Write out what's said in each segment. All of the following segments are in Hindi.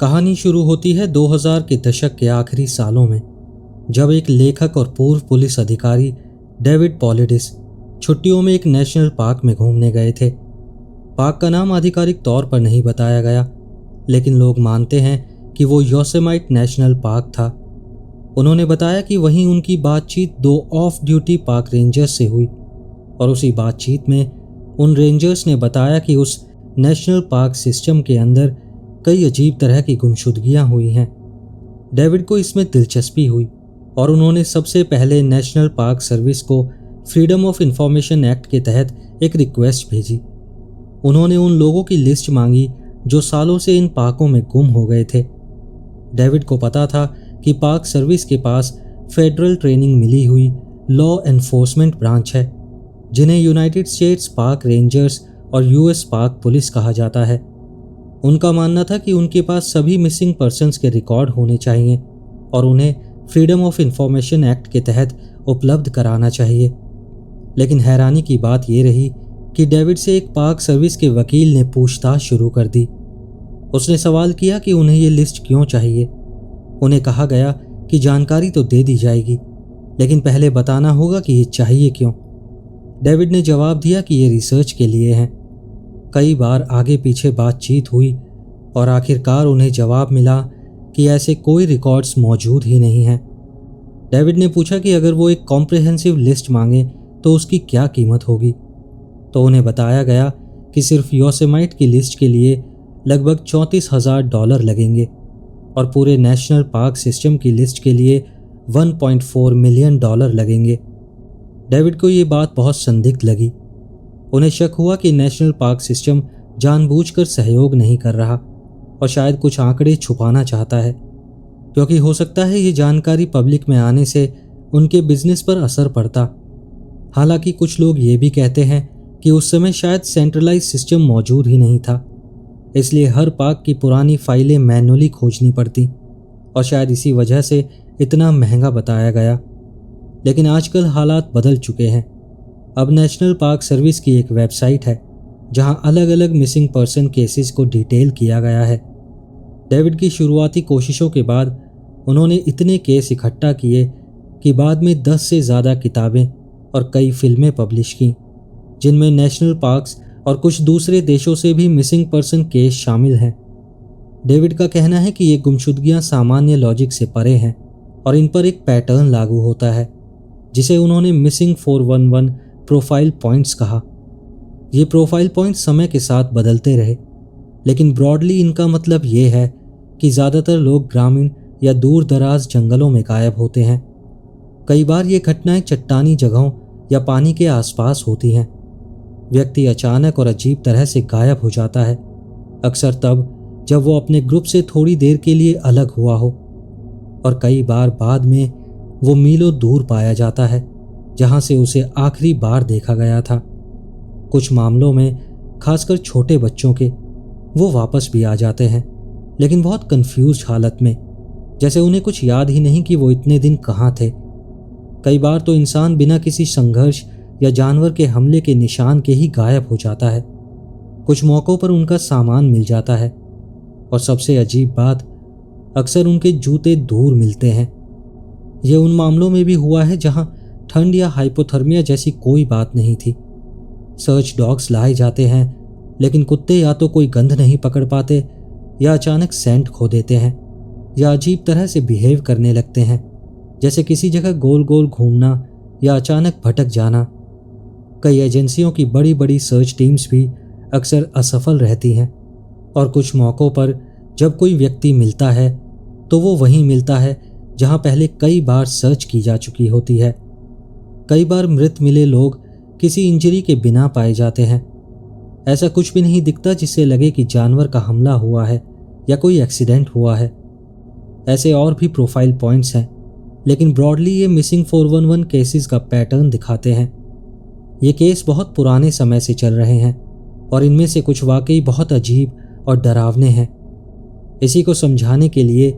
कहानी शुरू होती है 2000 के दशक के आखिरी सालों में, जब एक लेखक और पूर्व पुलिस अधिकारी डेविड पॉलिडिस छुट्टियों में एक नेशनल पार्क में घूमने गए थे। पार्क का नाम आधिकारिक तौर पर नहीं बताया गया, लेकिन लोग मानते हैं कि वो योसेमाइट नेशनल पार्क था। उन्होंने बताया कि वहीं उनकी बातचीत 2 ऑफ ड्यूटी पार्क रेंजर्स से हुई और उसी बातचीत में उन रेंजर्स ने बताया कि उस नेशनल पार्क सिस्टम के अंदर कई अजीब तरह की गुमशुदगियां हुई हैं। डेविड को इसमें दिलचस्पी हुई और उन्होंने सबसे पहले नेशनल पार्क सर्विस को फ्रीडम ऑफ इंफॉर्मेशन एक्ट के तहत एक रिक्वेस्ट भेजी। उन्होंने उन लोगों की लिस्ट मांगी जो सालों से इन पार्कों में गुम हो गए थे। डेविड को पता था कि पार्क सर्विस के पास फेडरल ट्रेनिंग मिली हुई लॉ एनफोर्समेंट ब्रांच है, जिन्हें यूनाइटेड स्टेट्स पार्क रेंजर्स और यूएस पार्क पुलिस कहा जाता है। उनका मानना था कि उनके पास सभी मिसिंग पर्सन्स के रिकॉर्ड होने चाहिए और उन्हें फ्रीडम ऑफ इंफॉर्मेशन एक्ट के तहत उपलब्ध कराना चाहिए। लेकिन हैरानी की बात यह रही कि डेविड से एक पार्क सर्विस के वकील ने पूछताछ शुरू कर दी। उसने सवाल किया कि उन्हें ये लिस्ट क्यों चाहिए। उन्हें कहा गया कि जानकारी तो दे दी जाएगी, लेकिन पहले बताना होगा कि ये चाहिए क्यों। डेविड ने जवाब दिया कि ये रिसर्च के लिए है। कई बार आगे पीछे बातचीत हुई और आखिरकार उन्हें जवाब मिला कि ऐसे कोई रिकॉर्ड्स मौजूद ही नहीं हैं। डेविड ने पूछा कि अगर वो एक कॉम्प्रिहेंसिव लिस्ट मांगे तो उसकी क्या कीमत होगी, तो उन्हें बताया गया कि सिर्फ योसेमाइट की लिस्ट के लिए लगभग $34,000 लगेंगे और पूरे नेशनल पार्क सिस्टम की लिस्ट के लिए $1.4 मिलियन लगेंगे। डेविड को ये बात बहुत संदिग्ध लगी। उन्हें शक हुआ कि नेशनल पार्क सिस्टम जानबूझकर सहयोग नहीं कर रहा और शायद कुछ आंकड़े छुपाना चाहता है, क्योंकि हो सकता है ये जानकारी पब्लिक में आने से उनके बिजनेस पर असर पड़ता। हालांकि कुछ लोग ये भी कहते हैं कि उस समय शायद सेंट्रलाइज सिस्टम मौजूद ही नहीं था, इसलिए हर पार्क की पुरानी फाइलें मैन्युअली खोजनी पड़ती और शायद इसी वजह से इतना महंगा बताया गया। लेकिन आजकल हालात बदल चुके हैं। अब नेशनल पार्क सर्विस की एक वेबसाइट है जहां अलग अलग मिसिंग पर्सन केसेस को डिटेल किया गया है। डेविड की शुरुआती कोशिशों के बाद उन्होंने इतने केस इकट्ठा किए कि बाद में 10 से ज़्यादा किताबें और कई फिल्में पब्लिश की, जिनमें नेशनल पार्क्स और कुछ दूसरे देशों से भी मिसिंग पर्सन केस शामिल हैं। डेविड का कहना है कि ये गुमशुदगियां सामान्य लॉजिक से परे हैं और इन पर एक पैटर्न लागू होता है, जिसे उन्होंने मिसिंग 411 प्रोफाइल पॉइंट्स कहा। ये प्रोफाइल पॉइंट समय के साथ बदलते रहे, लेकिन ब्रॉडली इनका मतलब ये है कि ज़्यादातर लोग ग्रामीण या दूर दराज जंगलों में गायब होते हैं। कई बार ये घटनाएं चट्टानी जगहों या पानी के आसपास होती हैं। व्यक्ति अचानक और अजीब तरह से गायब हो जाता है, अक्सर तब जब वो अपने ग्रुप से थोड़ी देर के लिए अलग हुआ हो, और कई बार बाद में वो मीलों दूर पाया जाता है जहां से उसे आखिरी बार देखा गया था। कुछ मामलों में, खासकर छोटे बच्चों के, वो वापस भी आ जाते हैं, लेकिन बहुत कंफ्यूज हालत में, जैसे उन्हें कुछ याद ही नहीं कि वो इतने दिन कहाँ थे। कई बार तो इंसान बिना किसी संघर्ष या जानवर के हमले के निशान के ही गायब हो जाता है। कुछ मौक़ों पर उनका सामान मिल जाता है और सबसे अजीब बात, अक्सर उनके जूते दूर मिलते हैं। ये उन मामलों में भी हुआ है जहां ठंड या हाइपोथर्मिया जैसी कोई बात नहीं थी। सर्च डॉग्स लाए जाते हैं, लेकिन कुत्ते या तो कोई गंध नहीं पकड़ पाते, या अचानक सेंट खो देते हैं, या अजीब तरह से बिहेव करने लगते हैं, जैसे किसी जगह गोल गोल घूमना या अचानक भटक जाना। कई एजेंसियों की बड़ी बड़ी सर्च टीम्स भी अक्सर असफल रहती हैं, और कुछ मौक़ों पर जब कोई व्यक्ति मिलता है तो वो वहीं मिलता है जहां पहले कई बार सर्च की जा चुकी होती है। कई बार मृत मिले लोग किसी इंजरी के बिना पाए जाते हैं। ऐसा कुछ भी नहीं दिखता जिससे लगे कि जानवर का हमला हुआ है या कोई एक्सीडेंट हुआ है। ऐसे और भी प्रोफाइल पॉइंट्स हैं, लेकिन ब्रॉडली ये मिसिंग 411 केसेस का पैटर्न दिखाते हैं। ये केस बहुत पुराने समय से चल रहे हैं और इनमें से कुछ वाकई बहुत अजीब और डरावने हैं। इसी को समझाने के लिए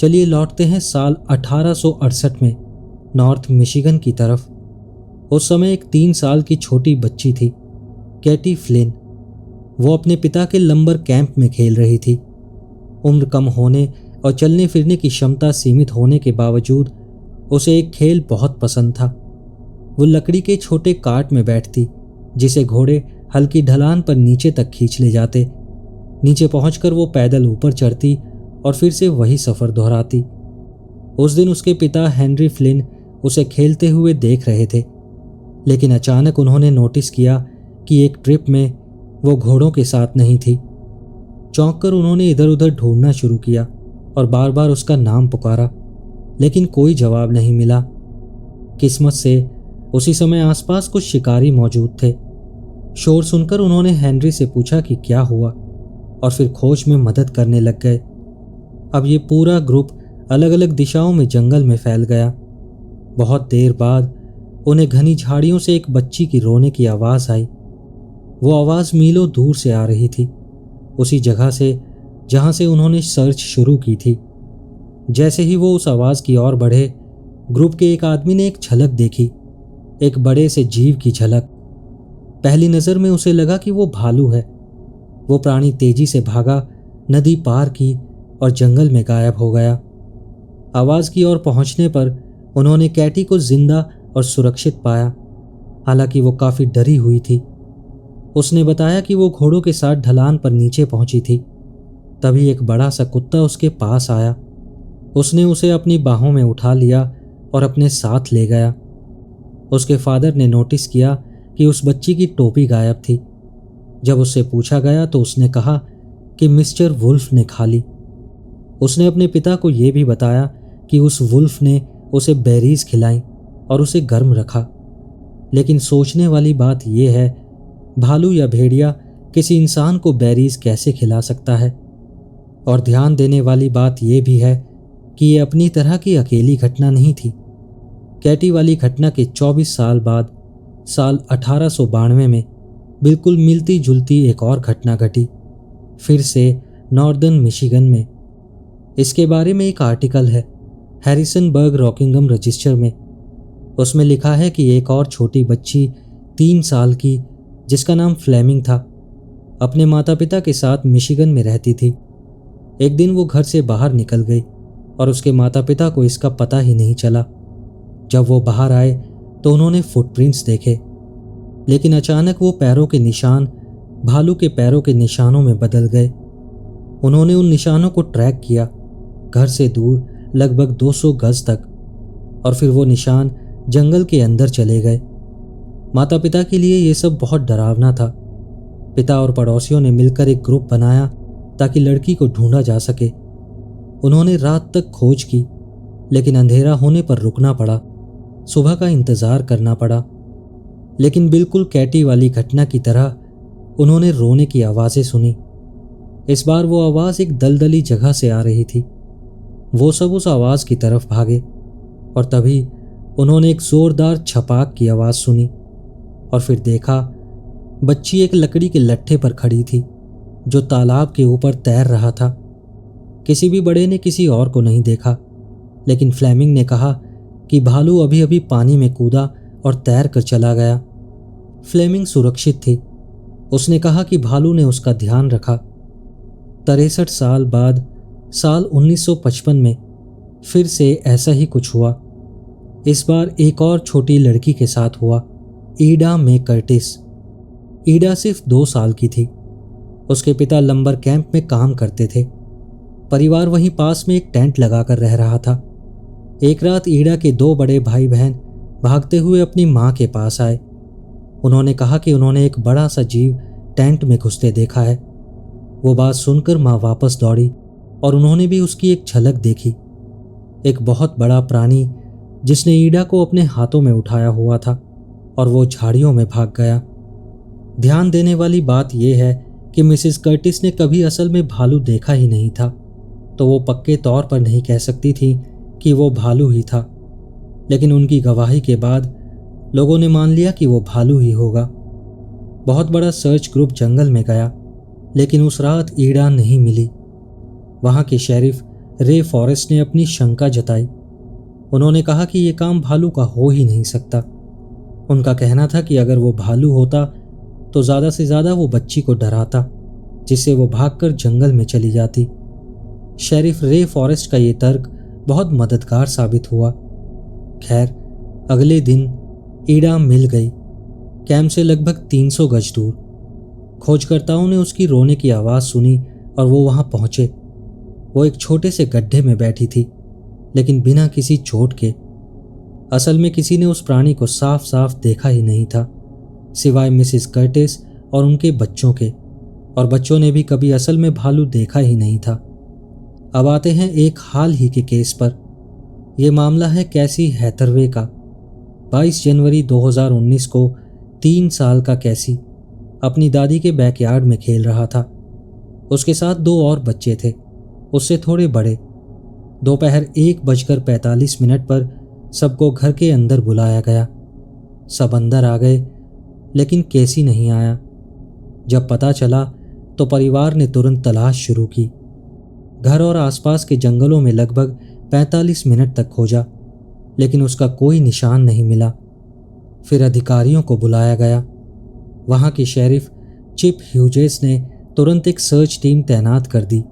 चलिए लौटते हैं साल 1868 में नॉर्थ मिशिगन की तरफ। उस समय एक 3 साल की छोटी बच्ची थी, कैटी फ्लिन। वो अपने पिता के लंबर कैंप में खेल रही थी। उम्र कम होने और चलने फिरने की क्षमता सीमित होने के बावजूद उसे एक खेल बहुत पसंद था। वो लकड़ी के छोटे कार्ट में बैठती, जिसे घोड़े हल्की ढलान पर नीचे तक खींच ले जाते। नीचे पहुंचकर वो पैदल ऊपर चढ़ती और फिर से वही सफर दोहराती। उस दिन उसके पिता हेनरी फ्लिन उसे खेलते हुए देख रहे थे, लेकिन अचानक उन्होंने नोटिस किया कि एक ट्रिप में वो घोड़ों के साथ नहीं थी। चौंक कर उन्होंने इधर उधर ढूंढना शुरू किया और बार बार उसका नाम पुकारा, लेकिन कोई जवाब नहीं मिला। किस्मत से उसी समय आसपास कुछ शिकारी मौजूद थे। शोर सुनकर उन्होंने हेनरी से पूछा कि क्या हुआ, और फिर खोज में मदद करने लग गए। अब ये पूरा ग्रुप अलग अलग दिशाओं में जंगल में फैल गया। बहुत देर बाद उन्हें घनी झाड़ियों से एक बच्ची की रोने की आवाज़ आई। वो आवाज़ मीलों दूर से आ रही थी, उसी जगह से जहाँ से उन्होंने सर्च शुरू की थी। जैसे ही वो उस आवाज़ की ओर बढ़े, ग्रुप के एक आदमी ने एक झलक देखी, एक बड़े से जीव की झलक। पहली नज़र में उसे लगा कि वो भालू है। वो प्राणी तेजी से भागा, नदी पार की और जंगल में गायब हो गया। आवाज़ की ओर पहुंचने पर उन्होंने कैटी को जिंदा और सुरक्षित पाया, हालांकि वो काफ़ी डरी हुई थी। उसने बताया कि वो घोड़ों के साथ ढलान पर नीचे पहुंची थी। तभी एक बड़ा सा कुत्ता उसके पास आया। उसने उसे अपनी बाहों में उठा लिया और अपने साथ ले गया। उसके फादर ने नोटिस किया कि उस बच्ची की टोपी गायब थी। जब उससे पूछा गया तो उसने कहा कि मिस्टर वुल्फ ने खा ली। उसने अपने पिता को यह भी बताया कि उस वुल्फ ने उसे बेरीज खिलाई और उसे गर्म रखा। लेकिन सोचने वाली बात यह है, भालू या भेड़िया किसी इंसान को बेरीज कैसे खिला सकता है? और ध्यान देने वाली बात यह भी है कि यह अपनी तरह की अकेली घटना नहीं थी। कैटी वाली घटना के 24 साल बाद साल 1892 में बिल्कुल मिलती जुलती एक और घटना घटी, फिर से नॉर्दर्न मिशिगन में। इसके बारे में एक आर्टिकल है हैरिसनबर्ग रॉकिंगम रजिस्टर में। उसमें लिखा है कि एक और छोटी बच्ची 3 साल की, जिसका नाम फ्लेमिंग था, अपने माता पिता के साथ मिशिगन में रहती थी। एक दिन वो घर से बाहर निकल गई और उसके माता पिता को इसका पता ही नहीं चला। जब वो बाहर आए तो उन्होंने फुटप्रिंट्स देखे, लेकिन अचानक वो पैरों के निशान भालू के पैरों के निशानों में बदल गए। उन्होंने उन निशानों को ट्रैक किया घर से दूर लगभग 200 गज तक, और फिर वो निशान जंगल के अंदर चले गए। माता पिता के लिए ये सब बहुत डरावना था। पिता और पड़ोसियों ने मिलकर एक ग्रुप बनाया ताकि लड़की को ढूंढा जा सके। उन्होंने रात तक खोज की, लेकिन अंधेरा होने पर रुकना पड़ा। सुबह का इंतजार करना पड़ा। लेकिन बिल्कुल कैटी वाली घटना की तरह उन्होंने रोने की आवाज़ें सुनी। इस बार वो आवाज़ एक दलदली जगह से आ रही थी। वो सब उस आवाज़ की तरफ भागे और तभी उन्होंने एक जोरदार छपाक की आवाज़ सुनी और फिर देखा बच्ची एक लकड़ी के लट्ठे पर खड़ी थी जो तालाब के ऊपर तैर रहा था। किसी भी बड़े ने किसी और को नहीं देखा, लेकिन फ्लेमिंग ने कहा कि भालू अभी अभी पानी में कूदा और तैर कर चला गया। फ्लेमिंग सुरक्षित थी। उसने कहा कि भालू ने उसका ध्यान रखा। 63 साल बाद साल 1955 में फिर से ऐसा ही कुछ हुआ। इस बार एक और छोटी लड़की के साथ हुआ, ईडा मे कर्टिस। ईडा सिर्फ 2 साल की थी। उसके पिता लंबर कैंप में काम करते थे। परिवार वहीं पास में एक टेंट लगाकर रह रहा था। एक रात ईडा के 2 बड़े भाई बहन भागते हुए अपनी माँ के पास आए। उन्होंने कहा कि उन्होंने एक बड़ा सा जीव टेंट में घुसते देखा है। वो बात सुनकर माँ वापस दौड़ी और उन्होंने भी उसकी एक झलक देखी। एक बहुत बड़ा प्राणी जिसने ईडा को अपने हाथों में उठाया हुआ था और वो झाड़ियों में भाग गया। ध्यान देने वाली बात यह है कि मिसेस कर्टिस ने कभी असल में भालू देखा ही नहीं था, तो वो पक्के तौर पर नहीं कह सकती थी कि वो भालू ही था। लेकिन उनकी गवाही के बाद लोगों ने मान लिया कि वो भालू ही होगा। बहुत बड़ा सर्च ग्रुप जंगल में गया, लेकिन उस रात ईडा नहीं मिली। वहां के शेरिफ रे फॉरेस्ट ने अपनी शंका जताई। उन्होंने कहा कि यह काम भालू का हो ही नहीं सकता। उनका कहना था कि अगर वो भालू होता तो ज़्यादा से ज़्यादा वो बच्ची को डराता, जिससे वो भागकर जंगल में चली जाती। शेरिफ रे फॉरेस्ट का ये तर्क बहुत मददगार साबित हुआ। खैर, अगले दिन ईडा मिल गई, कैंप से लगभग 300 गज दूर। खोजकर्ताओं ने उसकी रोने की आवाज़ सुनी और वो वहां पहुंचे। वो एक छोटे से गड्ढे में बैठी थी, लेकिन बिना किसी चोट के। असल में किसी ने उस प्राणी को साफ साफ देखा ही नहीं था, सिवाय मिसिस कर्टिस और उनके बच्चों के, और बच्चों ने भी कभी असल में भालू देखा ही नहीं था। अब आते हैं एक हाल ही के केस पर। यह मामला है कैसी हैथरवे का। 22 जनवरी 2019 को 3 साल का कैसी अपनी दादी के बैकयार्ड में खेल रहा था। उसके साथ 2 और बच्चे थे, उससे थोड़े बड़े। दोपहर 1:45 पर सबको घर के अंदर बुलाया गया। सब अंदर आ गए, लेकिन कैसी नहीं आया। जब पता चला तो परिवार ने तुरंत तलाश शुरू की। घर और आसपास के जंगलों में लगभग 45 मिनट तक खोजा, लेकिन उसका कोई निशान नहीं मिला। फिर अधिकारियों को बुलाया गया। वहां की शेरिफ चिप ह्यूजेस ने तुरंत एक सर्च टीम तैनात कर दी।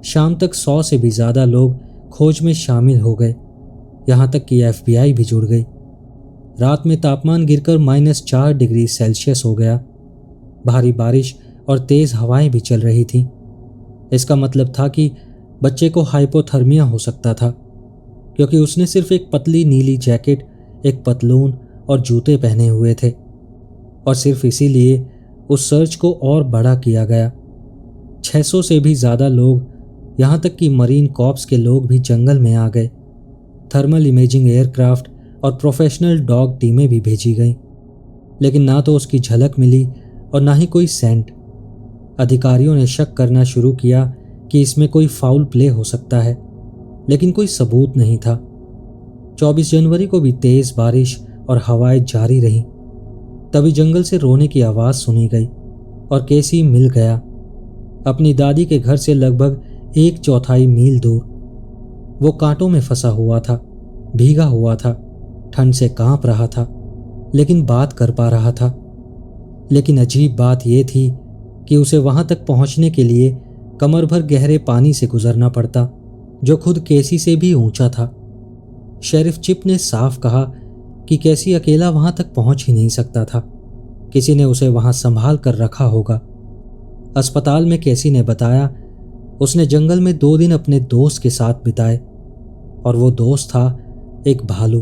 शाम तक 100 से भी ज़्यादा लोग खोज में शामिल हो गए, यहाँ तक कि FBI भी जुड़ गई। रात में तापमान गिरकर -4 डिग्री सेल्सियस हो गया। भारी बारिश और तेज़ हवाएं भी चल रही थीं। इसका मतलब था कि बच्चे को हाइपोथर्मिया हो सकता था, क्योंकि उसने सिर्फ एक पतली नीली जैकेट, एक पतलून और जूते पहने हुए थे। और सिर्फ इसीलिए उस सर्च को और बड़ा किया गया। 600 से भी ज़्यादा लोग, यहाँ तक कि मरीन कॉर्प्स के लोग भी जंगल में आ गए। थर्मल इमेजिंग एयरक्राफ्ट और प्रोफेशनल डॉग टीमें भी भेजी गईं, लेकिन ना तो उसकी झलक मिली और ना ही कोई सेंट। अधिकारियों ने शक करना शुरू किया कि इसमें कोई फाउल प्ले हो सकता है, लेकिन कोई सबूत नहीं था। 24 जनवरी को भी तेज बारिश और हवाएं जारी रहीं। तभी जंगल से रोने की आवाज़ सुनी गई और कैसी मिल गया, अपनी दादी के घर से लगभग 1/4 मील दूर। वो कांटों में फंसा हुआ था, भीगा हुआ था, ठंड से कांप रहा था, लेकिन बात कर पा रहा था। लेकिन अजीब बात यह थी कि उसे वहां तक पहुंचने के लिए कमर भर गहरे पानी से गुजरना पड़ता, जो खुद कैसी से भी ऊंचा था। शेरिफ चिप ने साफ कहा कि कैसी अकेला वहां तक पहुंच ही नहीं सकता था, किसी ने उसे वहां संभाल कर रखा होगा। अस्पताल में कैसी ने बताया उसने जंगल में 2 दिन अपने दोस्त के साथ बिताए, और वो दोस्त था एक भालू।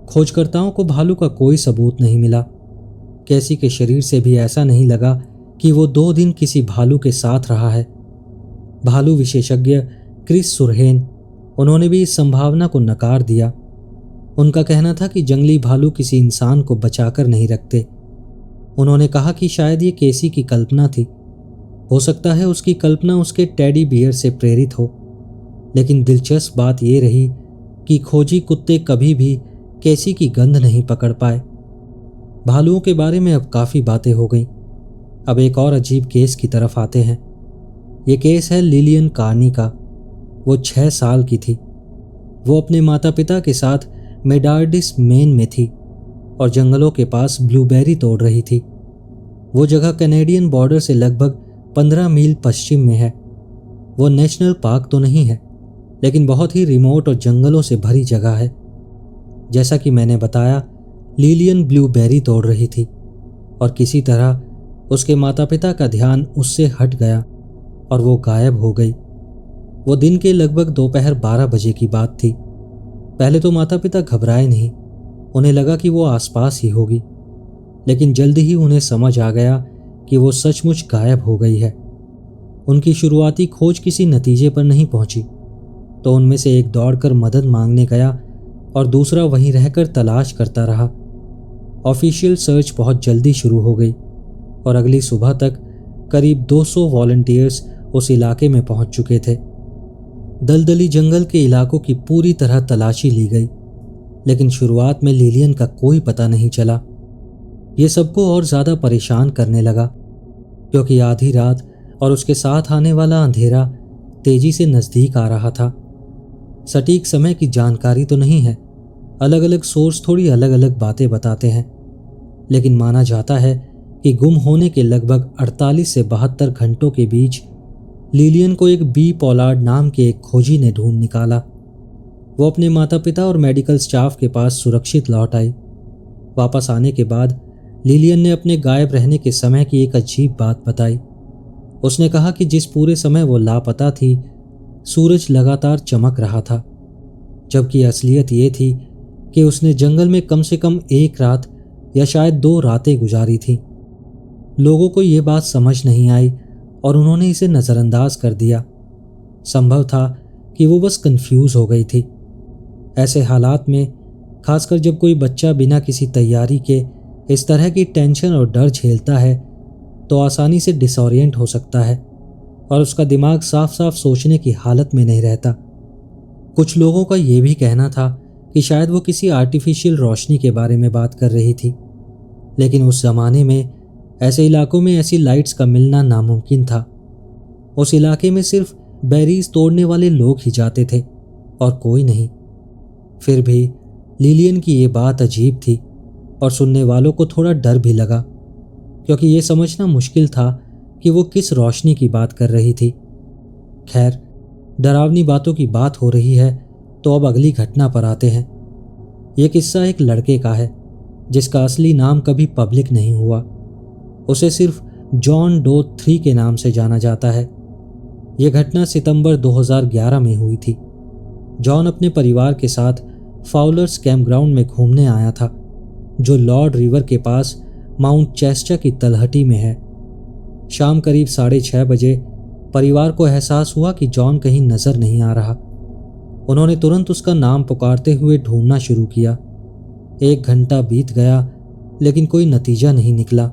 खोजकर्ताओं को भालू का कोई सबूत नहीं मिला। कैसी के शरीर से भी ऐसा नहीं लगा कि वो 2 दिन किसी भालू के साथ रहा है। भालू विशेषज्ञ क्रिस सुरहेन, उन्होंने भी इस संभावना को नकार दिया। उनका कहना था कि जंगली भालू किसी इंसान को बचाकर नहीं रखते। उन्होंने कहा कि शायद ये कैसी की कल्पना थी, हो सकता है उसकी कल्पना उसके टेडी बियर से प्रेरित हो। लेकिन दिलचस्प बात यह रही कि खोजी कुत्ते कभी भी कैसी की गंध नहीं पकड़ पाए। भालुओं के बारे में अब काफ़ी बातें हो गईं। अब एक और अजीब केस की तरफ आते हैं। ये केस है लिलियन कार्नी का। वो 6 साल की थी। वो अपने माता पिता के साथ मेडार्डिस मेन में थी और जंगलों के पास ब्लूबेरी तोड़ रही थी। वो जगह कैनेडियन बॉर्डर से लगभग 15 मील पश्चिम में है। वो नेशनल पार्क तो नहीं है, लेकिन बहुत ही रिमोट और जंगलों से भरी जगह है। जैसा कि मैंने बताया, लिलियन ब्लूबेरी तोड़ रही थी और किसी तरह उसके माता पिता का ध्यान उससे हट गया और वो गायब हो गई। वो दिन के लगभग दोपहर 12 बजे की बात थी। पहले तो माता पिता घबराए नहीं, उन्हें लगा कि वो आसपास ही होगी, लेकिन जल्दी ही उन्हें समझ आ गया कि वो सचमुच गायब हो गई है। उनकी शुरुआती खोज किसी नतीजे पर नहीं पहुंची, तो उनमें से एक दौड़कर मदद मांगने गया और दूसरा वहीं रहकर तलाश करता रहा। ऑफिशियल सर्च बहुत जल्दी शुरू हो गई और अगली सुबह तक करीब 200 वॉलंटियर्स उस इलाके में पहुंच चुके थे। दलदली जंगल के इलाकों की पूरी तरह तलाशी ली गई, लेकिन शुरुआत में लिलियन का कोई पता नहीं चला। ये सबको और ज़्यादा परेशान करने लगा, क्योंकि आधी रात और उसके साथ आने वाला अंधेरा तेजी से नज़दीक आ रहा था। सटीक समय की जानकारी तो नहीं है, अलग अलग सोर्स थोड़ी अलग अलग बातें बताते हैं, लेकिन माना जाता है कि गुम होने के लगभग 48 से 72 घंटों के बीच लिलियन को एक बी पॉलार्ड नाम के एक खोजी ने ढूंढ निकाला। वो अपने माता पिता और मेडिकल स्टाफ के पास सुरक्षित लौट आई। वापस आने के बाद लिलियन ने अपने गायब रहने के समय की एक अजीब बात बताई। उसने कहा कि जिस पूरे समय वो लापता थी, सूरज लगातार चमक रहा था, जबकि असलियत ये थी कि उसने जंगल में कम से कम एक रात या शायद 2 रातें गुजारी थी। लोगों को ये बात समझ नहीं आई और उन्होंने इसे नज़रअंदाज कर दिया। संभव था कि वो बस कंफ्यूज हो गई थी। ऐसे हालात में, खासकर जब कोई बच्चा बिना किसी तैयारी के इस तरह की टेंशन और डर झेलता है, तो आसानी से डिसोरिएंट हो सकता है और उसका दिमाग साफ साफ सोचने की हालत में नहीं रहता। कुछ लोगों का ये भी कहना था कि शायद वो किसी आर्टिफिशियल रोशनी के बारे में बात कर रही थी, लेकिन उस जमाने में ऐसे इलाकों में ऐसी लाइट्स का मिलना नामुमकिन था। उस इलाके में सिर्फ बेरीज तोड़ने वाले लोग ही जाते थे और कोई नहीं। फिर भी लिलियन की ये बात अजीब थी और सुनने वालों को थोड़ा डर भी लगा, क्योंकि ये समझना मुश्किल था कि वो किस रोशनी की बात कर रही थी। खैर, डरावनी बातों की बात हो रही है तो अब अगली घटना पर आते हैं। ये किस्सा एक लड़के का है जिसका असली नाम कभी पब्लिक नहीं हुआ। उसे सिर्फ जॉन डो 3 के नाम से जाना जाता है। यह घटना सितंबर 2011 में हुई थी। जॉन अपने परिवार के साथ फाउलर्स कैंपग्राउंड में घूमने आया था, जो लॉर्ड रिवर के पास माउंट चेस्टर की तलहटी में है। शाम करीब 6:30 बजे परिवार को एहसास हुआ कि जॉन कहीं नजर नहीं आ रहा। उन्होंने तुरंत उसका नाम पुकारते हुए ढूंढना शुरू किया। 1 घंटा बीत गया, लेकिन कोई नतीजा नहीं निकला।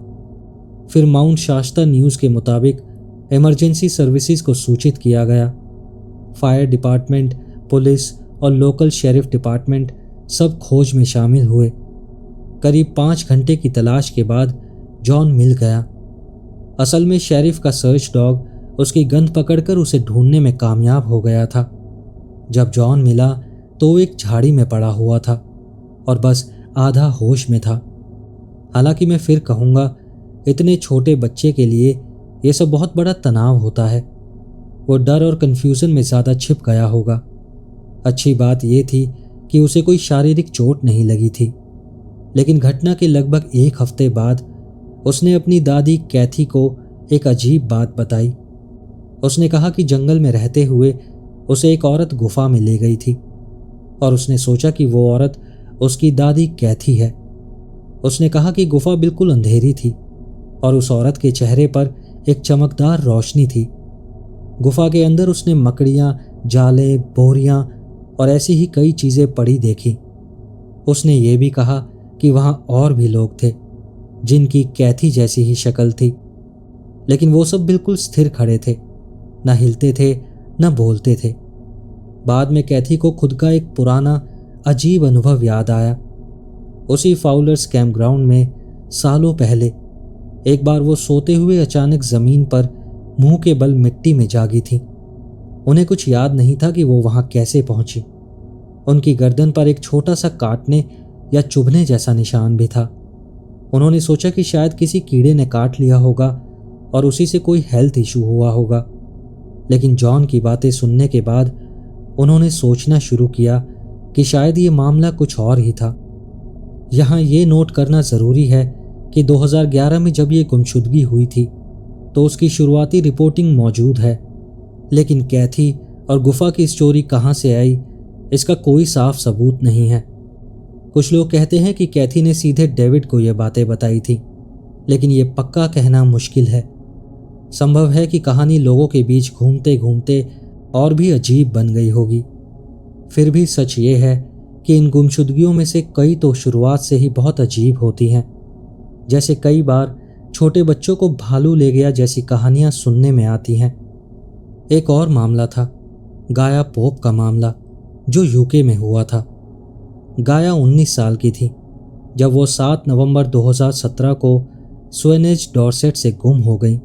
फिर माउंट शास्ता न्यूज़ के मुताबिक इमरजेंसी सर्विसेज को सूचित किया गया। फायर डिपार्टमेंट, पुलिस और लोकल शेरिफ डिपार्टमेंट सब खोज में शामिल हुए। करीब 5 घंटे की तलाश के बाद जॉन मिल गया। असल में शेरिफ का सर्च डॉग उसकी गंध पकड़कर उसे ढूंढने में कामयाब हो गया था। जब जॉन मिला तो वो एक झाड़ी में पड़ा हुआ था और बस आधा होश में था। हालांकि मैं फिर कहूँगा, इतने छोटे बच्चे के लिए यह सब बहुत बड़ा तनाव होता है। वो डर और कन्फ्यूज़न में ज़्यादा छिप गया होगा। अच्छी बात यह थी कि उसे कोई शारीरिक चोट नहीं लगी थी, लेकिन घटना के लगभग 1 हफ्ते बाद उसने अपनी दादी कैथी को एक अजीब बात बताई। उसने कहा कि जंगल में रहते हुए उसे एक औरत गुफा में ले गई थी और उसने सोचा कि वो औरत उसकी दादी कैथी है। उसने कहा कि गुफा बिल्कुल अंधेरी थी और उस औरत के चेहरे पर एक चमकदार रोशनी थी। गुफा के अंदर उसने मकड़ियाँ, जाले, बोरियां और ऐसी ही कई चीज़ें पड़ी देखी। उसने ये भी कहा कि वहाँ और भी लोग थे जिनकी कैथी जैसी ही शक्ल थी, लेकिन वो सब बिल्कुल स्थिर खड़े थे, न हिलते थे न बोलते थे। बाद में कैथी को खुद का एक पुराना अजीब अनुभव याद आया। उसी फाउलर्स कैंपग्राउंड में सालों पहले एक बार वो सोते हुए अचानक ज़मीन पर मुंह के बल मिट्टी में जागी थी। उन्हें कुछ याद नहीं था कि वो वहाँ कैसे पहुंची। उनकी गर्दन पर एक छोटा सा काटने या चुभने जैसा निशान भी था। उन्होंने सोचा कि शायद किसी कीड़े ने काट लिया होगा और उसी से कोई हेल्थ इशू हुआ होगा, लेकिन जॉन की बातें सुनने के बाद उन्होंने सोचना शुरू किया कि शायद ये मामला कुछ और ही था। यहाँ ये नोट करना ज़रूरी है कि 2011 में जब ये गुमशुदगी हुई थी तो उसकी शुरुआती रिपोर्टिंग मौजूद है, लेकिन कैथी और गुफा की स्टोरी कहाँ से आई, इसका कोई साफ सबूत नहीं है। कुछ लोग कहते हैं कि कैथी ने सीधे डेविड को ये बातें बताई थी, लेकिन ये पक्का कहना मुश्किल है। संभव है कि कहानी लोगों के बीच घूमते घूमते और भी अजीब बन गई होगी। फिर भी सच ये है कि इन गुमशुदगियों में से कई तो शुरुआत से ही बहुत अजीब होती हैं। जैसे कई बार छोटे बच्चों को भालू ले गया जैसी कहानियां सुनने में आती हैं। एक और मामला था गाया पोप का मामला, जो यूके में हुआ था। गाया 19 साल की थी जब वो 7 नवंबर 2017 को स्वेनेज डॉर्सेट से गुम हो गई।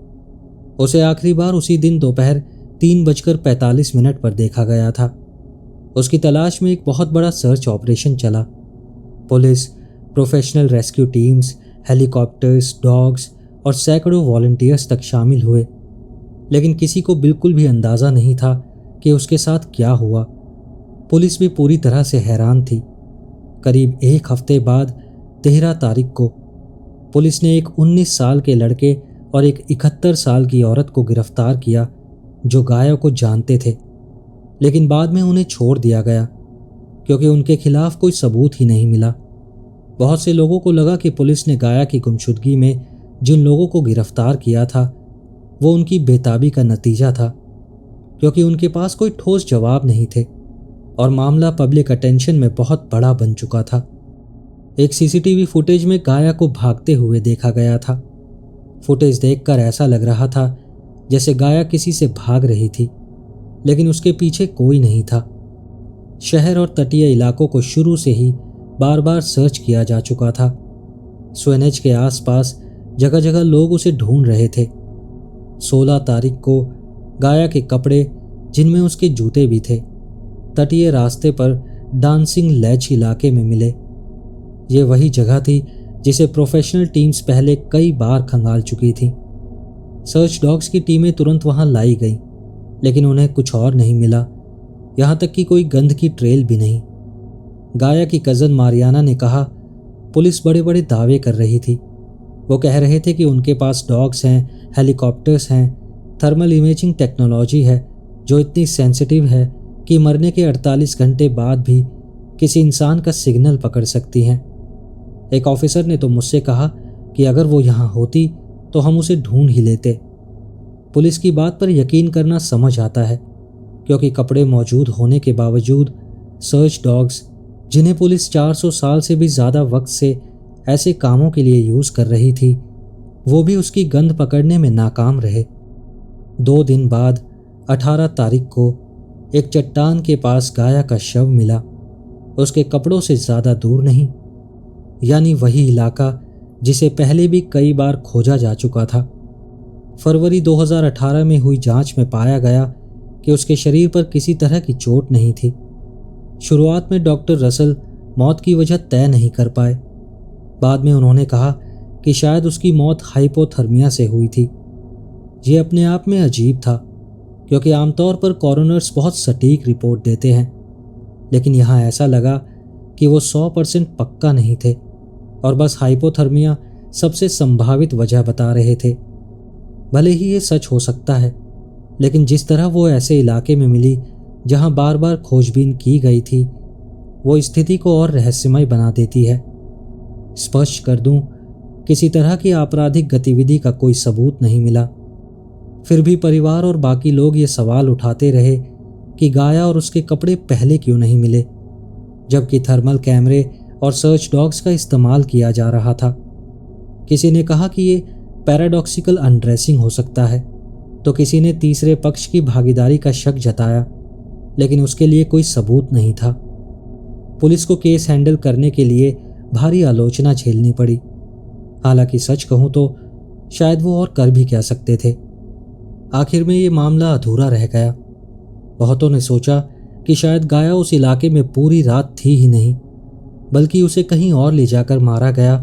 उसे आखिरी बार उसी दिन दोपहर 3:45 पर देखा गया था। उसकी तलाश में एक बहुत बड़ा सर्च ऑपरेशन चला। Police, professional rescue teams, helicopters, dogs और सैकड़ों वॉलंटियर्स तक शामिल हुए, लेकिन किसी को बिल्कुल भी अंदाज़ा नहीं था कि उसके साथ क्या हुआ। पुलिस भी पूरी तरह से हैरान थी। करीब एक हफ्ते बाद 13 तारीख को पुलिस ने एक 19 साल के लड़के और एक 71 साल की औरत को गिरफ्तार किया जो गाया को जानते थे, लेकिन बाद में उन्हें छोड़ दिया गया क्योंकि उनके खिलाफ कोई सबूत ही नहीं मिला। बहुत से लोगों को लगा कि पुलिस ने गाया की गुमशुदगी में जिन लोगों को गिरफ्तार किया था वो उनकी बेताबी का नतीजा था, क्योंकि उनके पास कोई ठोस जवाब नहीं थे और मामला पब्लिक अटेंशन में बहुत बड़ा बन चुका था। एक सीसीटीवी फुटेज में गाया को भागते हुए देखा गया था। फुटेज देखकर ऐसा लग रहा था जैसे गाया किसी से भाग रही थी, लेकिन उसके पीछे कोई नहीं था। शहर और तटीय इलाकों को शुरू से ही बार बार सर्च किया जा चुका था। स्वेनेज के आसपास जगह जगह लोग उसे ढूंढ रहे थे। 16 तारीख को गाया के कपड़े, जिनमें उसके जूते भी थे, तटीय रास्ते पर डांसिंग लैच इलाके में मिले। ये वही जगह थी जिसे प्रोफेशनल टीम्स पहले कई बार खंगाल चुकी थी। सर्च डॉग्स की टीमें तुरंत वहां लाई गईं, लेकिन उन्हें कुछ और नहीं मिला, यहां तक कि कोई गंध की ट्रेल भी नहीं। गाया की कज़न मारियाना ने कहा, पुलिस बड़े बड़े दावे कर रही थी। वो कह रहे थे कि उनके पास डॉग्स हैं, हेलीकॉप्टर्स हैं, थर्मल इमेजिंग टेक्नोलॉजी है जो इतनी सेंसिटिव है कि मरने के 48 घंटे बाद भी किसी इंसान का सिग्नल पकड़ सकती हैं। एक ऑफिसर ने तो मुझसे कहा कि अगर वो यहाँ होती तो हम उसे ढूंढ ही लेते। पुलिस की बात पर यकीन करना समझ आता है, क्योंकि कपड़े मौजूद होने के बावजूद सर्च डॉग्स, जिन्हें पुलिस 400 साल से भी ज़्यादा वक्त से ऐसे कामों के लिए यूज़ कर रही थी, वो भी उसकी गंध पकड़ने में नाकाम रहे। 2 दिन बाद 18 तारीख को एक चट्टान के पास गाया का शव मिला, उसके कपड़ों से ज़्यादा दूर नहीं, यानी वही इलाका जिसे पहले भी कई बार खोजा जा चुका था। फरवरी 2018 में हुई जांच में पाया गया कि उसके शरीर पर किसी तरह की चोट नहीं थी। शुरुआत में डॉक्टर रसल मौत की वजह तय नहीं कर पाए। बाद में उन्होंने कहा कि शायद उसकी मौत हाइपोथर्मिया से हुई थी। ये अपने आप में अजीब था, क्योंकि आमतौर पर कॉरोनर्स बहुत सटीक रिपोर्ट देते हैं, लेकिन यहाँ ऐसा लगा कि वो 100% पक्का नहीं थे और बस हाइपोथर्मिया सबसे संभावित वजह बता रहे थे। भले ही ये सच हो सकता है, लेकिन जिस तरह वो ऐसे इलाके में मिली जहाँ बार बार खोजबीन की गई थी, वो स्थिति को और रहस्यमय बना देती है। स्पष्ट कर दूं, किसी तरह की आपराधिक गतिविधि का कोई सबूत नहीं मिला। फिर भी परिवार और बाकी लोग ये सवाल उठाते रहे कि गाया और उसके कपड़े पहले क्यों नहीं मिले, जबकि थर्मल कैमरे और सर्च डॉग्स का इस्तेमाल किया जा रहा था। किसी ने कहा कि ये पैराडॉक्सिकल अनड्रेसिंग हो सकता है, तो किसी ने तीसरे पक्ष की भागीदारी का शक जताया, लेकिन उसके लिए कोई सबूत नहीं था। पुलिस को केस हैंडल करने के लिए भारी आलोचना झेलनी पड़ी। हालांकि सच कहूं तो शायद वो और कर भी क्या सकते थे। आखिर में ये मामला अधूरा रह गया। बहुतों ने सोचा कि शायद गाया उस इलाके में पूरी रात थी ही नहीं, बल्कि उसे कहीं और ले जाकर मारा गया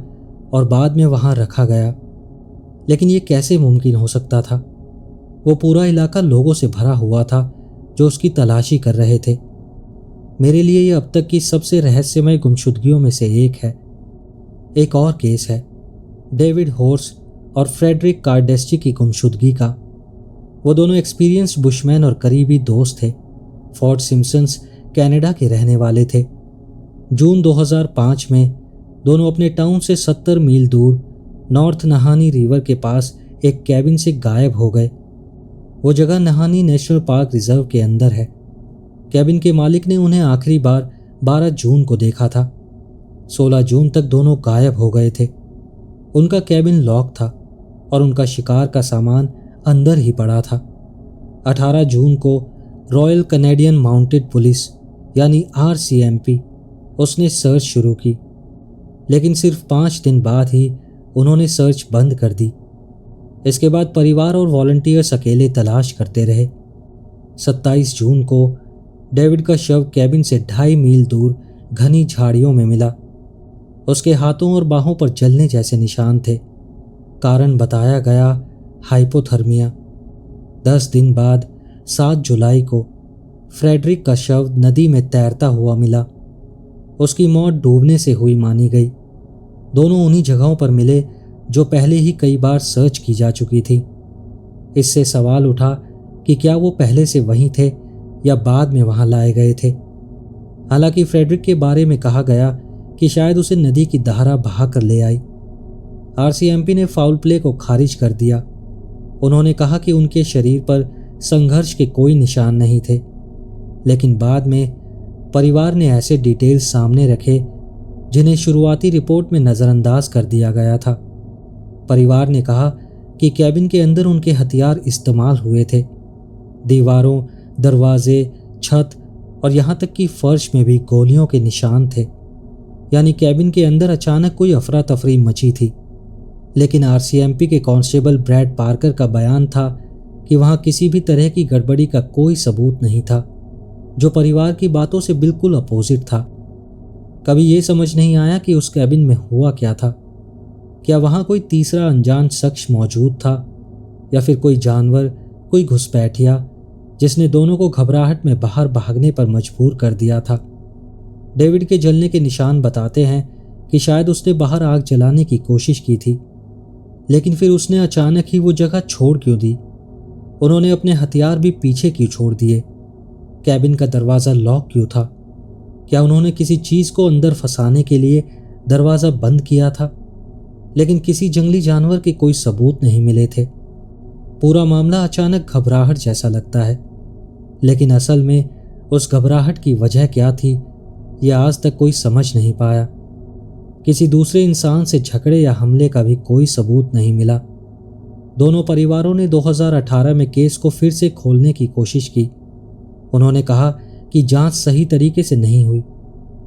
और बाद में वहां रखा गया। लेकिन ये कैसे मुमकिन हो सकता था? वो पूरा इलाका लोगों से भरा हुआ था जो उसकी तलाशी कर रहे थे। मेरे लिए ये अब तक की सबसे रहस्यमय गुमशुदगियों में से एक है। एक और केस है डेविड हॉर्स और फ्रेडरिक कार्डेस्ची की गुमशुदगी का। वो दोनों एक्सपीरियंस्ड बुशमैन और करीबी दोस्त थे। फोर्ट सिम्पसन्स कनाडा के रहने वाले थे। जून 2005 में दोनों अपने टाउन से 70 मील दूर नॉर्थ नहानी रिवर के पास एक कैबिन से गायब हो गए। वो जगह नहानी नेशनल पार्क रिजर्व के अंदर है। कैबिन के मालिक ने उन्हें आखिरी बार 12 जून को देखा था। 16 जून तक दोनों गायब हो गए थे। उनका कैबिन लॉक था और उनका शिकार का सामान अंदर ही पड़ा था। 18 जून को रॉयल कैनेडियन माउंटेड पुलिस यानी RCMP उसने सर्च शुरू की, लेकिन सिर्फ 5 दिन बाद ही उन्होंने सर्च बंद कर दी। इसके बाद परिवार और वॉलंटियर्स अकेले तलाश करते रहे। 27 जून को डेविड का शव कैबिन से 2.5 मील दूर घनी झाड़ियों में मिला। उसके हाथों और बाहों पर जलने जैसे निशान थे। कारण बताया गया हाइपोथर्मिया। 10 दिन बाद 7 जुलाई को फ्रेडरिक का शव नदी में तैरता हुआ मिला। उसकी मौत डूबने से हुई मानी गई। दोनों उन्हीं जगहों पर मिले जो पहले ही कई बार सर्च की जा चुकी थी। इससे सवाल उठा कि क्या वो पहले से वहीं थे या बाद में वहां लाए गए थे। हालांकि फ्रेडरिक के बारे में कहा गया कि शायद उसे नदी की धारा बहा कर ले आई। आरसीएमपी ने फाउल प्ले को खारिज कर दिया। उन्होंने कहा कि उनके शरीर पर संघर्ष के कोई निशान नहीं थे, लेकिन बाद में परिवार ने ऐसे डिटेल्स सामने रखे जिन्हें शुरुआती रिपोर्ट में नज़रअंदाज कर दिया गया था। परिवार ने कहा कि कैबिन के अंदर उनके हथियार इस्तेमाल हुए थे। दीवारों, दरवाजे, छत और यहाँ तक कि फर्श में भी गोलियों के निशान थे। यानी कैबिन के अंदर अचानक कोई अफरा तफरी मची थी। लेकिन आरसीएमपी के कांस्टेबल ब्रैड पार्कर का बयान था कि वहां किसी भी तरह की गड़बड़ी का कोई सबूत नहीं था, जो परिवार की बातों से बिल्कुल अपोजिट था। कभी ये समझ नहीं आया कि उस कैबिन में हुआ क्या था। क्या वहां कोई तीसरा अनजान शख्स मौजूद था या फिर कोई जानवर, कोई घुसपैठिया जिसने दोनों को घबराहट में बाहर भागने पर मजबूर कर दिया था। डेविड के जलने के निशान बताते हैं कि शायद उसने बाहर आग जलाने की कोशिश की थी, लेकिन फिर उसने अचानक ही वो जगह छोड़ क्यों दी। उन्होंने अपने हथियार भी पीछे क्यों छोड़ दिए। कैबिन का दरवाज़ा लॉक क्यों था। क्या उन्होंने किसी चीज़ को अंदर फंसाने के लिए दरवाज़ा बंद किया था। लेकिन किसी जंगली जानवर के कोई सबूत नहीं मिले थे। पूरा मामला अचानक घबराहट जैसा लगता है, लेकिन असल में उस घबराहट की वजह क्या थी यह आज तक कोई समझ नहीं पाया। किसी दूसरे इंसान से झगड़े या हमले का भी कोई सबूत नहीं मिला। दोनों परिवारों ने 2018 में केस को फिर से खोलने की कोशिश की। उन्होंने कहा कि जांच सही तरीके से नहीं हुई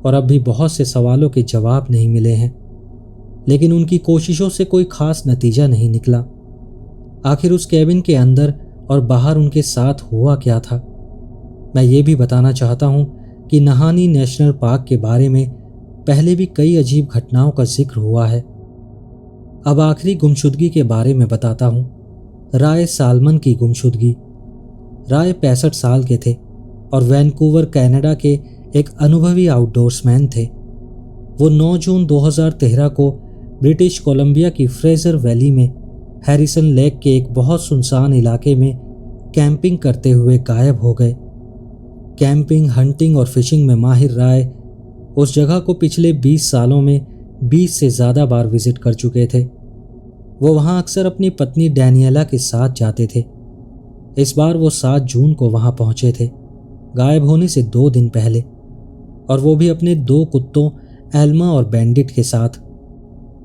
और अब भी बहुत से सवालों के जवाब नहीं मिले हैं, लेकिन उनकी कोशिशों से कोई खास नतीजा नहीं निकला। आखिर उस कैबिन के अंदर और बाहर उनके साथ हुआ क्या था। मैं ये भी बताना चाहता हूँ कि नहानी नेशनल पार्क के बारे में पहले भी कई अजीब घटनाओं का जिक्र हुआ है। अब आखिरी गुमशुदगी के बारे में बताता हूँ। राय सालमन की गुमशुदगी। राय 65 साल के थे और वैनकूवर कनाडा के एक अनुभवी आउटडोर्समैन थे। वो 9 जून 2013 को ब्रिटिश कोलंबिया की फ्रेजर वैली में हैरिसन लेक के एक बहुत सुनसान इलाके में कैंपिंग करते हुए गायब हो गए। कैंपिंग, हंटिंग और फिशिंग में माहिर राय उस जगह को पिछले 20 सालों में 20 से ज़्यादा बार विजिट कर चुके थे। वो वहाँ अक्सर अपनी पत्नी डैनियला के साथ जाते थे। इस बार वो 7 जून को वहाँ पहुँचे थे, गायब होने से 2 दिन पहले, और वो भी अपने 2 कुत्तों एल्मा और बैंडिट के साथ।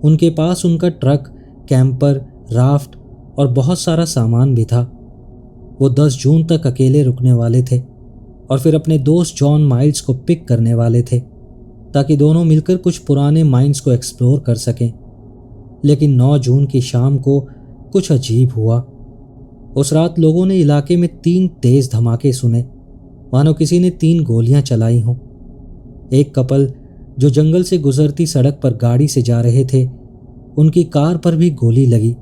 उनके पास उनका ट्रक, कैंपर, राफ्ट और बहुत सारा सामान भी था। वो 10 जून तक अकेले रुकने वाले थे और फिर अपने दोस्त जॉन माइल्स को पिक करने वाले थे ताकि दोनों मिलकर कुछ पुराने माइंस को एक्सप्लोर कर सकें। लेकिन 9 जून की शाम को कुछ अजीब हुआ। उस रात लोगों ने इलाके में 3 तेज धमाके सुने, मानो किसी ने 3 गोलियां चलाई हों। एक कपल जो जंगल से गुजरती सड़क पर गाड़ी से जा रहे थे, उनकी कार पर भी गोली लगी,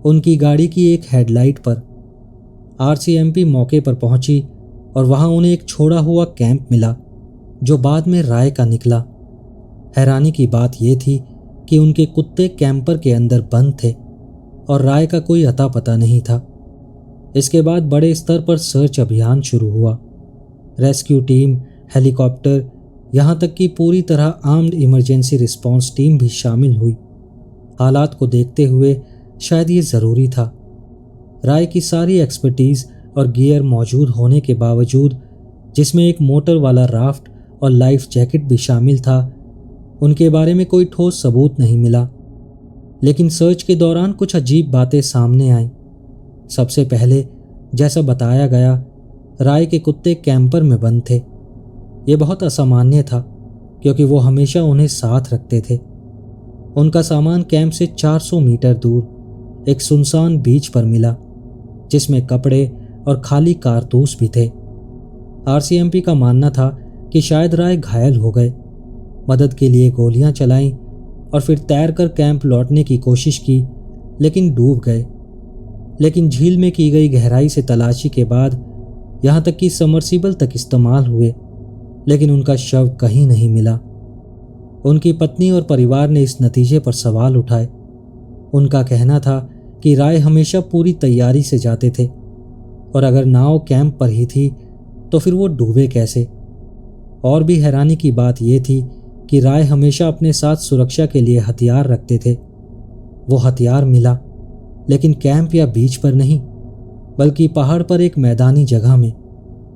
उनकी गाड़ी की एक हेडलाइट पर। आरसीएमपी मौके पर पहुंची और वहां उन्हें एक छोड़ा हुआ कैंप मिला जो बाद में राय का निकला। हैरानी की बात यह थी कि उनके कुत्ते कैंपर के अंदर बंद थे और राय का कोई अता पता नहीं था। इसके बाद बड़े स्तर पर सर्च अभियान शुरू हुआ। रेस्क्यू टीम, हेलीकॉप्टर, यहाँ तक कि पूरी तरह आर्म्ड इमरजेंसी रिस्पांस टीम भी शामिल हुई। हालात को देखते हुए शायद ये ज़रूरी था। राय की सारी एक्सपर्टीज़ और गियर मौजूद होने के बावजूद, जिसमें एक मोटर वाला राफ्ट और लाइफ जैकेट भी शामिल था, उनके बारे में कोई ठोस सबूत नहीं मिला। लेकिन सर्च के दौरान कुछ अजीब बातें सामने आईं। सबसे पहले, जैसा बताया गया, राय के कुत्ते कैंपर में बंद थे। ये बहुत असामान्य था क्योंकि वो हमेशा उन्हें साथ रखते थे। उनका सामान कैंप से 400 मीटर दूर एक सुनसान बीच पर मिला, जिसमें कपड़े और खाली कारतूस भी थे। आरसीएमपी का मानना था कि शायद राय घायल हो गए। मदद के लिए गोलियां चलाईं और फिर तैरकर कैंप लौटने की कोशिश की, लेकिन डूब गए। लेकिन झील में की गई गहराई से तलाशी के बाद यहाँ तक कि सबमर्सिबल तक इस्तेमाल हुए, लेकिन उनका शव कहीं नहीं मिला। उनकी पत्नी और परिवार ने इस नतीजे पर सवाल उठाए। उनका कहना था कि राय हमेशा पूरी तैयारी से जाते थे, और अगर नाव कैंप पर ही थी तो फिर वो डूबे कैसे। और भी हैरानी की बात यह थी कि राय हमेशा अपने साथ सुरक्षा के लिए हथियार रखते थे। वो हथियार मिला, लेकिन कैंप या बीच पर नहीं, बल्कि पहाड़ पर एक मैदानी जगह में,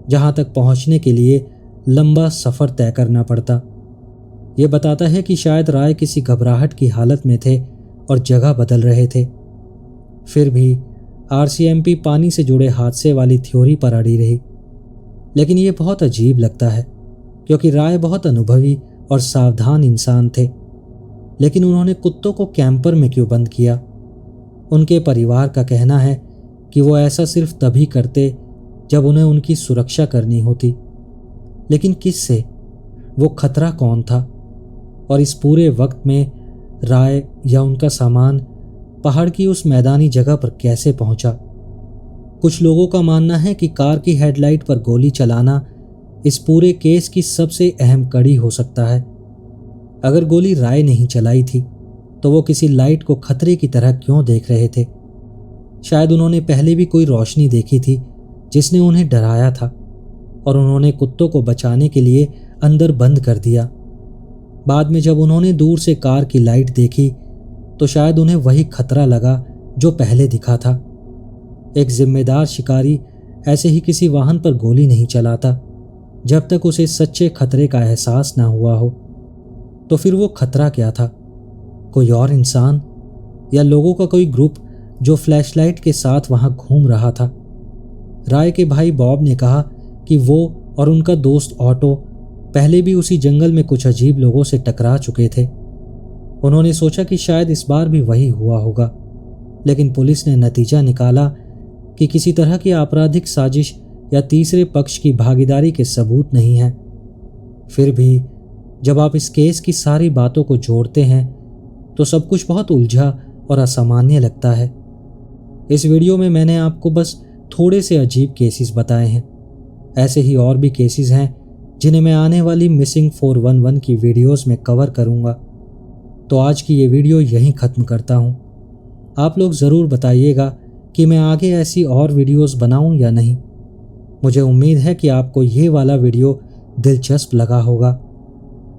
जहां तक पहुंचने के लिए लंबा सफर तय करना पड़ता। यह बताता है कि शायद राय किसी घबराहट की हालत में थे और जगह बदल रहे थे। फिर भी आरसीएमपी पानी से जुड़े हादसे वाली थ्योरी पर अड़ी रही। लेकिन यह बहुत अजीब लगता है, क्योंकि राय बहुत अनुभवी और सावधान इंसान थे। लेकिन उन्होंने कुत्तों को कैंपर में क्यों बंद किया? उनके परिवार का कहना है कि वो ऐसा सिर्फ तभी करते जब उन्हें उनकी सुरक्षा करनी होती। लेकिन किससे? वो खतरा कौन था? और इस पूरे वक्त में राय या उनका सामान पहाड़ की उस मैदानी जगह पर कैसे पहुंचा? कुछ लोगों का मानना है कि कार की हेडलाइट पर गोली चलाना इस पूरे केस की सबसे अहम कड़ी हो सकता है। अगर गोली राय नहीं चलाई थी तो वो किसी लाइट को खतरे की तरह क्यों देख रहे थे? शायद उन्होंने पहले भी कोई रोशनी देखी थी जिसने उन्हें डराया था, और उन्होंने कुत्तों को बचाने के लिए अंदर बंद कर दिया। बाद में जब उन्होंने दूर से कार की लाइट देखी तो शायद उन्हें वही खतरा लगा जो पहले दिखा था। एक जिम्मेदार शिकारी ऐसे ही किसी वाहन पर गोली नहीं चलाता जब तक उसे सच्चे खतरे का एहसास ना हुआ हो। तो फिर वो खतरा क्या था? कोई और इंसान, या लोगों का कोई ग्रुप जो फ्लैशलाइट के साथ वहां घूम रहा था? राय के भाई बॉब ने कहा कि वो और उनका दोस्त ऑटो पहले भी उसी जंगल में कुछ अजीब लोगों से टकरा चुके थे। उन्होंने सोचा कि शायद इस बार भी वही हुआ होगा, लेकिन पुलिस ने नतीजा निकाला कि किसी तरह की आपराधिक साजिश या तीसरे पक्ष की भागीदारी के सबूत नहीं है। फिर भी जब आप इस केस की सारी बातों को जोड़ते हैं तो सब कुछ बहुत उलझा और असामान्य लगता है। इस वीडियो में मैंने आपको बस थोड़े से अजीब केसेस बताए हैं। ऐसे ही और भी केसेस हैं जिन्हें मैं आने वाली मिसिंग 411 की वीडियोस में कवर करूंगा। तो आज की ये वीडियो यहीं ख़त्म करता हूं। आप लोग ज़रूर बताइएगा कि मैं आगे ऐसी और वीडियोस बनाऊं या नहीं। मुझे उम्मीद है कि आपको ये वाला वीडियो दिलचस्प लगा होगा,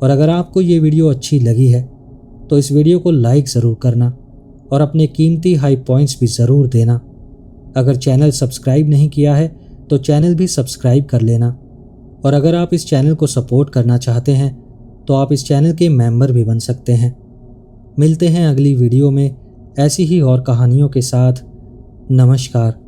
और अगर आपको ये वीडियो अच्छी लगी है तो इस वीडियो को लाइक ज़रूर करना और अपने कीमती हाई पॉइंट्स भी ज़रूर देना। अगर चैनल सब्सक्राइब नहीं किया है तो चैनल भी सब्सक्राइब कर लेना, और अगर आप इस चैनल को सपोर्ट करना चाहते हैं तो आप इस चैनल के मेंबर भी बन सकते हैं। मिलते हैं अगली वीडियो में ऐसी ही और कहानियों के साथ। नमस्कार।